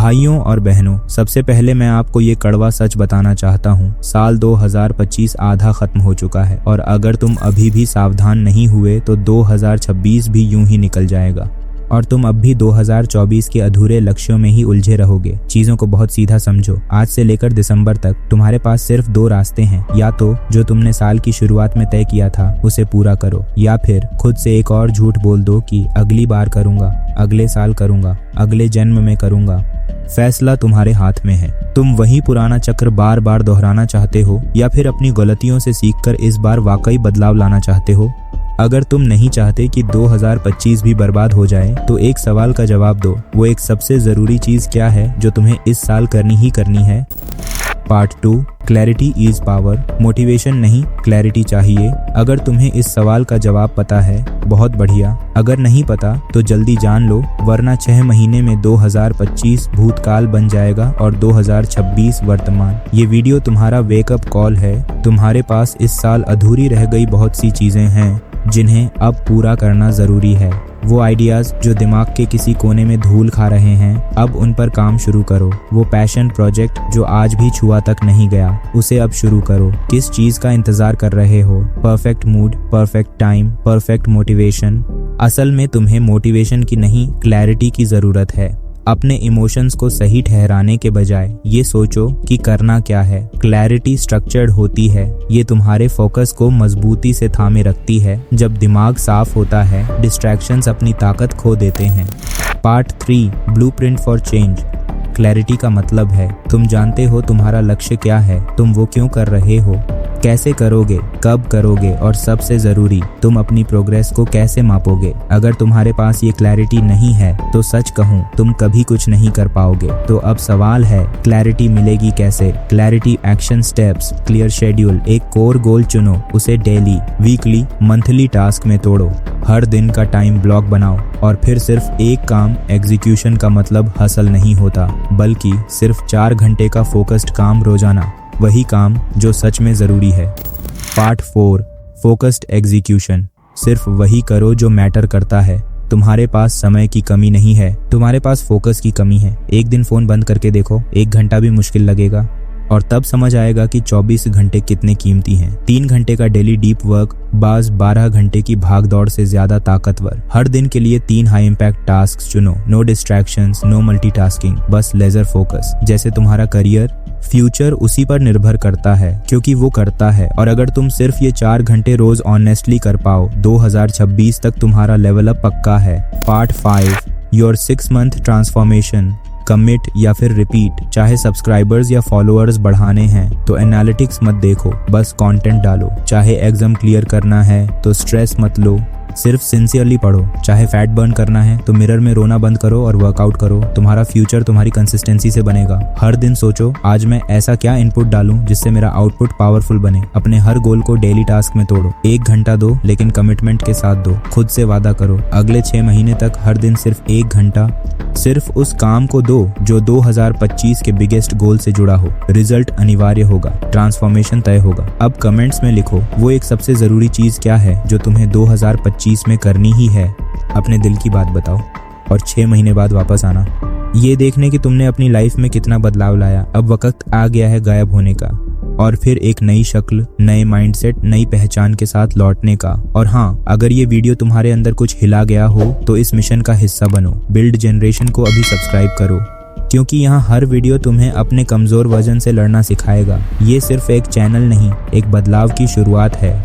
भाइयों और बहनों, सबसे पहले मैं आपको ये कड़वा सच बताना चाहता हूँ। साल 2025 आधा खत्म हो चुका है और अगर तुम अभी भी सावधान नहीं हुए तो 2026 भी यूं ही निकल जाएगा और तुम अब भी 2024 के अधूरे लक्ष्यों में ही उलझे रहोगे। चीजों को बहुत सीधा समझो। आज से लेकर दिसंबर तक तुम्हारे पास सिर्फ 2 रास्ते हैं। या तो जो तुमने साल की शुरुआत में तय किया था उसे पूरा करो, या फिर खुद से एक और झूठ बोल दो कि अगली बार करूंगा, अगले साल करूंगा, अगले जन्म में करूंगा। फैसला तुम्हारे हाथ में है। तुम वही पुराना चक्र बार बार दोहराना चाहते हो या फिर अपनी गलतियों से सीखकर इस बार वाकई बदलाव लाना चाहते हो। अगर तुम नहीं चाहते कि 2025 भी बर्बाद हो जाए तो एक सवाल का जवाब दो। वो एक सबसे जरूरी चीज क्या है जो तुम्हें इस साल करनी ही करनी है? Part 2, clarity is power. Motivation नहीं, क्लैरिटी चाहिए। अगर तुम्हें इस सवाल का जवाब पता है, बहुत बढ़िया। अगर नहीं पता तो जल्दी जान लो, वरना 6 महीने में 2025 भूतकाल बन जाएगा और 2026 वर्तमान। ये वीडियो तुम्हारा वेकअप कॉल है। तुम्हारे पास इस साल अधूरी रह गई बहुत सी चीजें हैं जिन्हें अब पूरा करना जरूरी है। वो आइडियाज जो दिमाग के किसी कोने में धूल खा रहे हैं, अब उन पर काम शुरू करो। वो पैशन प्रोजेक्ट जो आज भी छुआ तक नहीं गया, उसे अब शुरू करो। किस चीज का इंतजार कर रहे हो? Perfect mood, perfect time, perfect motivation. असल में तुम्हें मोटिवेशन की नहीं, क्लैरिटी की जरूरत है। अपने इमोशंस को सही ठहराने के बजाय ये सोचो कि करना क्या है। क्लैरिटी स्ट्रक्चर्ड होती है। ये तुम्हारे फोकस को मजबूती से थामे रखती है। जब दिमाग साफ होता है, डिस्ट्रैक्शंस अपनी ताकत खो देते हैं। Part 3, blueprint for change. Clarity का मतलब है तुम जानते हो तुम्हारा लक्ष्य क्या है, तुम वो क्यों कर रहे हो, कैसे करोगे, कब करोगे और सबसे जरूरी, तुम अपनी प्रोग्रेस को कैसे मापोगे। अगर तुम्हारे पास ये क्लैरिटी नहीं है तो सच कहूँ तुम कभी कुछ नहीं कर पाओगे। तो अब सवाल है, क्लैरिटी मिलेगी कैसे? Clarity, action steps, clear schedule. एक कोर गोल चुनो, उसे डेली, वीकली, मंथली टास्क में तोड़ो। हर दिन का टाइम ब्लॉक बनाओ और फिर सिर्फ एक काम। एग्जीक्यूशन का मतलब हसल नहीं होता, बल्कि सिर्फ 4 घंटे का फोकस्ड काम रोजाना, वही काम जो सच में जरूरी है। Part 4, focused execution. सिर्फ वही करो जो मैटर करता है। तुम्हारे पास समय की कमी नहीं है, तुम्हारे पास फोकस की कमी है। एक दिन फोन बंद करके देखो, 1 घंटा भी मुश्किल लगेगा और तब समझ आएगा कि 24 घंटे कितने कीमती हैं। 3 घंटे का डेली डीप वर्क बाज 12 घंटे की भाग दौड़ से ज्यादा ताकतवर। हर दिन के लिए 3 हाई इम्पैक्ट टास्क चुनो। नो डिस्ट्रैक्शंस, नो मल्टीटास्किंग, बस लेजर फोकस। जैसे तुम्हारा करियर, फ्यूचर उसी पर निर्भर करता है, क्योंकि वो करता है। और अगर तुम सिर्फ ये 4 घंटे रोज ऑनेस्टली कर पाओ, 2026 तक तुम्हारा लेवल अप पक्का है। Part 5, your 6 month transformation. Commit या फिर रिपीट। चाहे सब्सक्राइबर्स या फॉलोअर्स बढ़ाने हैं तो एनालिटिक्स मत देखो, बस कंटेंट डालो। चाहे एग्जाम क्लियर करना है तो स्ट्रेस मत लो, सिर्फ सिंसियरली पढ़ो। चाहे फैट बर्न करना है तो मिरर में रोना बंद करो और वर्कआउट करो। तुम्हारा फ्यूचर तुम्हारी कंसिस्टेंसी से बनेगा। हर दिन सोचो, आज मैं ऐसा क्या इनपुट डालूं जिससे मेरा आउटपुट पावरफुल बने। अपने हर गोल को डेली टास्क में तोड़ो। 1 घंटा दो, लेकिन कमिटमेंट के साथ दो। खुद से वादा करो, अगले 6 महीने तक हर दिन सिर्फ 1 घंटा सिर्फ उस काम को दो जो 2025 के बिगेस्ट गोल से जुड़ा हो। रिजल्ट अनिवार्य होगा, ट्रांसफॉर्मेशन तय होगा। अब कमेंट्स में लिखो, वो एक सबसे जरूरी चीज क्या है जो तुम्हें 2025 में करनी ही है। अपने दिल की बात बताओ और 6 महीने बाद वापस आना, ये देखने कि तुमने अपनी लाइफ में कितना बदलाव लाया। अब वक्त आ गया है गायब होने का और फिर एक नई शक्ल, नए माइंडसेट, नई पहचान के साथ लौटने का। और हाँ, अगर ये वीडियो तुम्हारे अंदर कुछ हिला गया हो तो इस मिशन का हिस्सा बनो। बिल्ड जनरेशन को अभी सब्सक्राइब करो, क्योंकि यहाँ हर वीडियो तुम्हें अपने कमजोर वर्जन से लड़ना सिखाएगा। ये सिर्फ एक चैनल नहीं, एक बदलाव की शुरुआत है।